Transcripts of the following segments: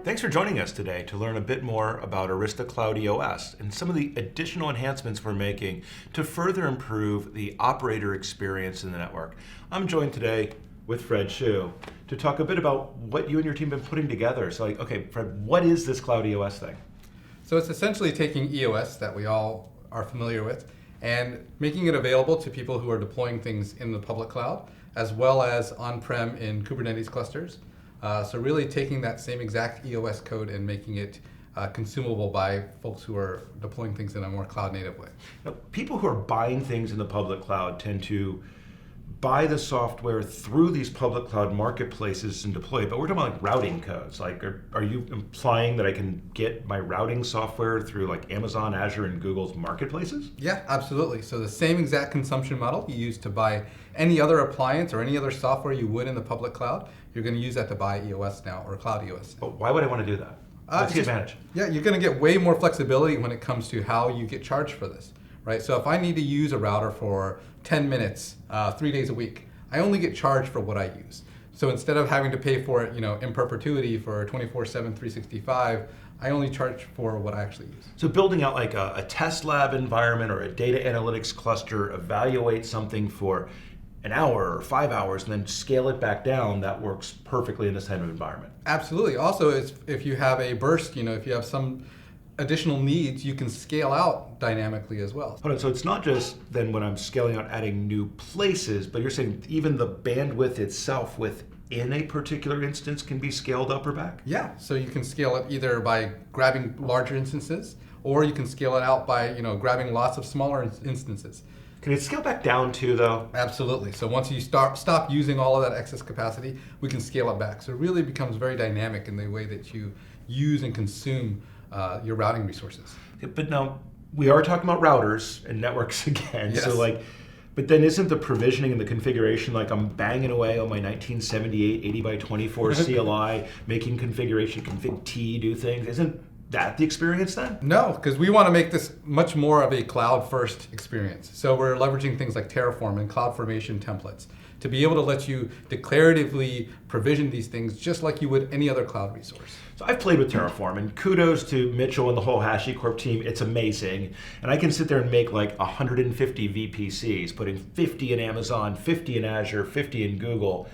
Thanks for joining us today to learn a bit more about Arista CloudEOS and some of the additional enhancements we're making to further improve the operator experience in the network. I'm joined today with Fred Hsu to talk a bit about what you and your team have been putting together. So okay, Fred, what is this CloudEOS thing? So it's essentially taking EOS that we all are familiar with and making it available to people who are deploying things in the public cloud, as well as on-prem in Kubernetes clusters. So really taking that same exact EOS code and making it consumable by folks who are deploying things in a more cloud-native way. Now, people who are buying things in the public cloud tend to buy the software through these public cloud marketplaces and deploy it, but we're talking about like routing codes. Like, are you implying that I can get my routing software through like Amazon, Azure, and Google's marketplaces? Yeah, absolutely. So the same exact consumption model you use to buy any other appliance or any other software you would in the public cloud, you're going to use that to buy EOS now or CloudEOS. But why would I want to do that? What's the advantage? Yeah, you're going to get way more flexibility when it comes to how you get charged for this. Right, so if I need to use a router for 10 minutes, 3 days a week, I only get charged for what I use. So instead of having to pay for it, in perpetuity for 24/7, 365, I only charge for what I actually use. So building out like a test lab environment or a data analytics cluster, evaluate something for an hour or 5 hours, and then scale it back down, that works perfectly in this type of environment. Absolutely. Also, if you have a burst, if you have some additional needs, you can scale out dynamically as well. Hold on, so it's not just then when I'm scaling out adding new places, but you're saying even the bandwidth itself within a particular instance can be scaled up or back? Yeah, so you can scale it either by grabbing larger instances, or you can scale it out by grabbing lots of smaller instances. Can it scale back down too, though? Absolutely. So once you stop using all of that excess capacity, we can scale it back. So it really becomes very dynamic in the way that you use and consume your routing resources. But now, we are talking about routers and networks again. Yes. So but then isn't the provisioning and the configuration like I'm banging away on my 1978 80 by 24 CLI, making configuration, config T, do things? Isn't that the experience then? No, because we want to make this much more of a cloud-first experience. So we're leveraging things like Terraform and CloudFormation templates to be able to let you declaratively provision these things just like you would any other cloud resource. So I've played with Terraform, and kudos to Mitchell and the whole HashiCorp team. It's amazing. And I can sit there and make like 150 VPCs, putting 50 in Amazon, 50 in Azure, 50 in Google.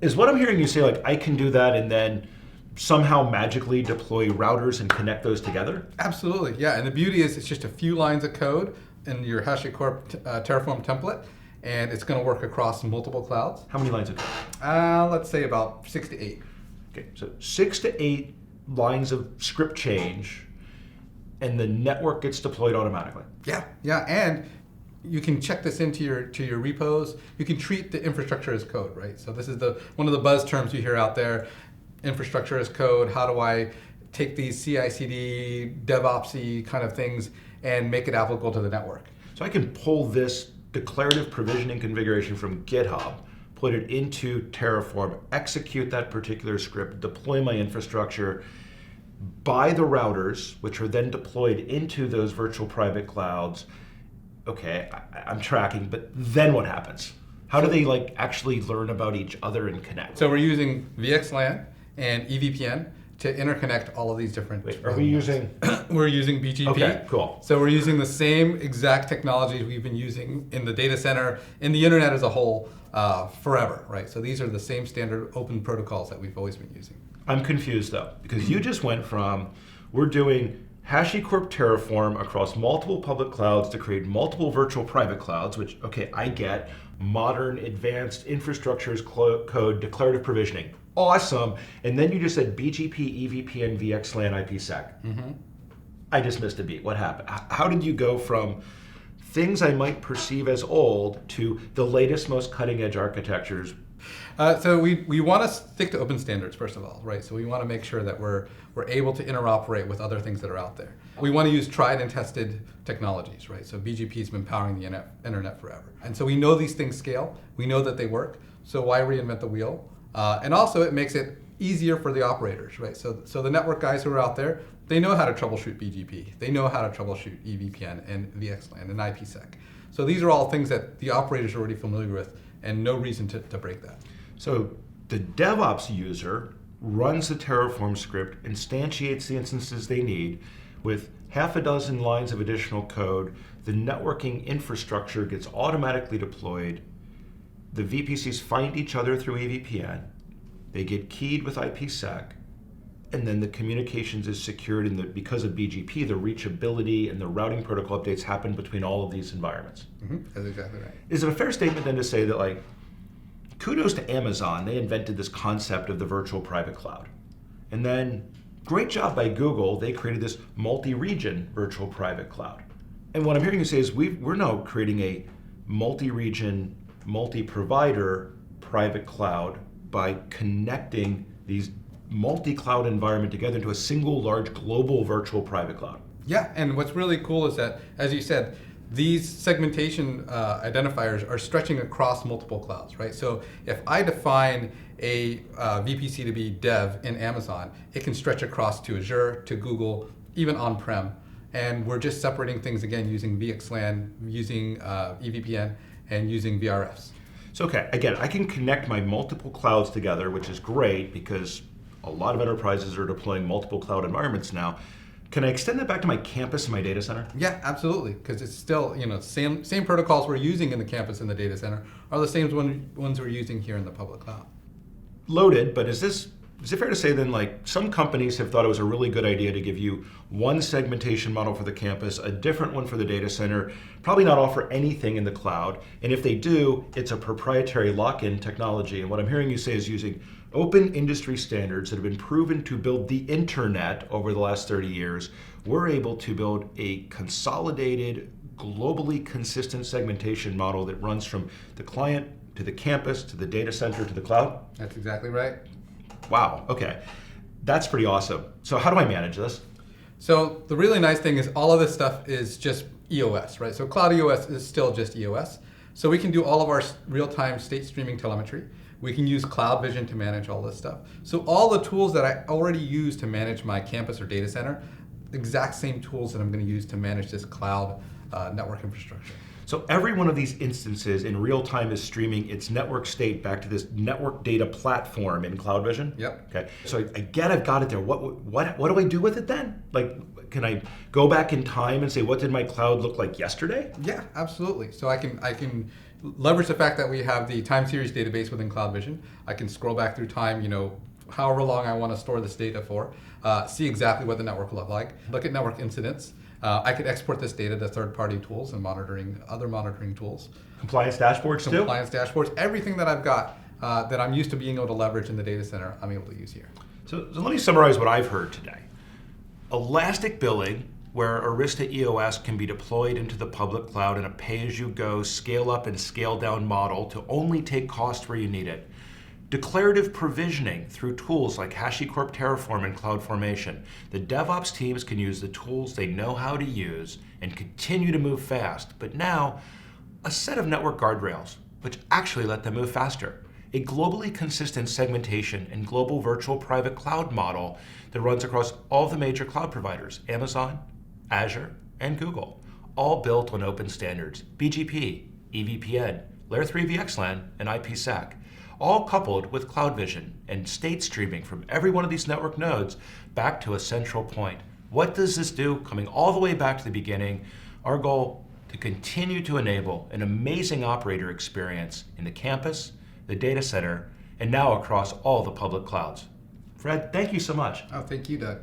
Is what I'm hearing you say like I can do that and then somehow magically deploy routers and connect those together? Absolutely, yeah. And the beauty is it's just a few lines of code in your HashiCorp Terraform template, and it's going to work across multiple clouds. How many lines of code? Let's say about 6 to 8. Okay, so 6 to 8 lines of script change, and the network gets deployed automatically. Yeah, and you can check this into your repos. You can treat the infrastructure as code, right? So this is one of the buzz terms you hear out there. Infrastructure as code. How do I take these CI/CD, DevOps-y kind of things and make it applicable to the network? So I can pull this declarative provisioning configuration from GitHub, put it into Terraform, execute that particular script, deploy my infrastructure, buy the routers, which are then deployed into those virtual private clouds. Okay, I'm tracking, but then what happens? How do they actually learn about each other and connect? So we're using VXLAN and EVPN to interconnect all of these different. Wait, are we using? We're using BGP. Okay, cool. So we're using the same exact technologies we've been using in the data center, in the internet as a whole, forever, right? So these are the same standard open protocols that we've always been using. I'm confused though, because you just went from, we're doing HashiCorp Terraform across multiple public clouds to create multiple virtual private clouds, which, okay, I get modern, advanced infrastructure as code, declarative provisioning. Awesome. And then you just said BGP, EVPN, VXLAN, IPsec. Mm-hmm. I just missed a beat. What happened? How did you go from things I might perceive as old to the latest, most cutting edge architectures? So we want to stick to open standards, first of all, right? So we want to make sure that we're able to interoperate with other things that are out there. We want to use tried and tested technologies, right? So BGP has been powering the internet forever. And so we know these things scale. We know that they work. So why reinvent the wheel? And also it makes it easier for the operators, right? So the network guys who are out there, they know how to troubleshoot BGP. They know how to troubleshoot EVPN and VXLAN and IPsec. So these are all things that the operators are already familiar with and no reason to break that. So the DevOps user runs the Terraform script, instantiates the instances they need. With half a dozen lines of additional code, the networking infrastructure gets automatically deployed. The VPCs find each other through EVPN. They get keyed with IPsec. And then the communications is secured, and because of BGP, the reachability and the routing protocol updates happen between all of these environments. That's exactly right. Is it a fair statement then to say that, like, kudos to Amazon, they invented this concept of the virtual private cloud. And then, great job by Google, they created this multi-region virtual private cloud. And what I'm hearing you say is we're now creating a multi-region, multi-provider private cloud by connecting these multi-cloud environment together into a single large global virtual private cloud. Yeah, and what's really cool is that, as you said, these segmentation identifiers are stretching across multiple clouds, right? So if I define a VPC to be dev in Amazon, it can stretch across to Azure, to Google, even on-prem. And we're just separating things again using VXLAN, using EVPN, and using VRFs. So okay, again, I can connect my multiple clouds together, which is great because a lot of enterprises are deploying multiple cloud environments now. Can I extend that back to my campus and my data center? Yeah, absolutely, because it's still, same protocols we're using in the campus and the data center are the same ones we're using here in the public cloud. Loaded, but is it fair to say then, like, some companies have thought it was a really good idea to give you one segmentation model for the campus, a different one for the data center, probably not offer anything in the cloud, and if they do, it's a proprietary lock-in technology. And what I'm hearing you say is using open industry standards that have been proven to build the internet over the last 30 years, we're able to build a consolidated, globally consistent segmentation model that runs from the client to the campus to the data center to the cloud? That's exactly right. Wow, okay. That's pretty awesome. So how do I manage this? So the really nice thing is all of this stuff is just EOS, right? So CloudEOS is still just EOS. So we can do all of our real-time state streaming telemetry. We can use CloudVision to manage all this stuff. So all the tools that I already use to manage my campus or data center, the exact same tools that I'm going to use to manage this cloud network infrastructure. So every one of these instances in real time is streaming its network state back to this network data platform in CloudVision? Yep. Okay. So again, I've got it there. What do I do with it then? Like, can I go back in time and say, what did my cloud look like yesterday? Yeah, absolutely. So I can leverage the fact that we have the time series database within CloudVision. I can scroll back through time, however long I want to store this data for, see exactly what the network will look like, look at network incidents. I could export this data to third-party tools and other monitoring tools. Compliance dashboards too? Compliance dashboards, everything that I've got that I'm used to being able to leverage in the data center, I'm able to use here. So let me summarize what I've heard today. Elastic billing, where Arista EOS can be deployed into the public cloud in a pay-as-you-go, scale-up and scale-down model to only take cost where you need it. Declarative provisioning through tools like HashiCorp Terraform and CloudFormation. The DevOps teams can use the tools they know how to use and continue to move fast, but now a set of network guardrails, which actually let them move faster. A globally consistent segmentation and global virtual private cloud model that runs across all the major cloud providers, Amazon, Azure, and Google, all built on open standards, BGP, EVPN, Layer 3 VXLAN, and IPsec, all coupled with CloudVision and state streaming from every one of these network nodes back to a central point. What does this do? Coming all the way back to the beginning, our goal to continue to enable an amazing operator experience in the campus, the data center, and now across all the public clouds. Fred, thank you so much. Oh, thank you, Doug.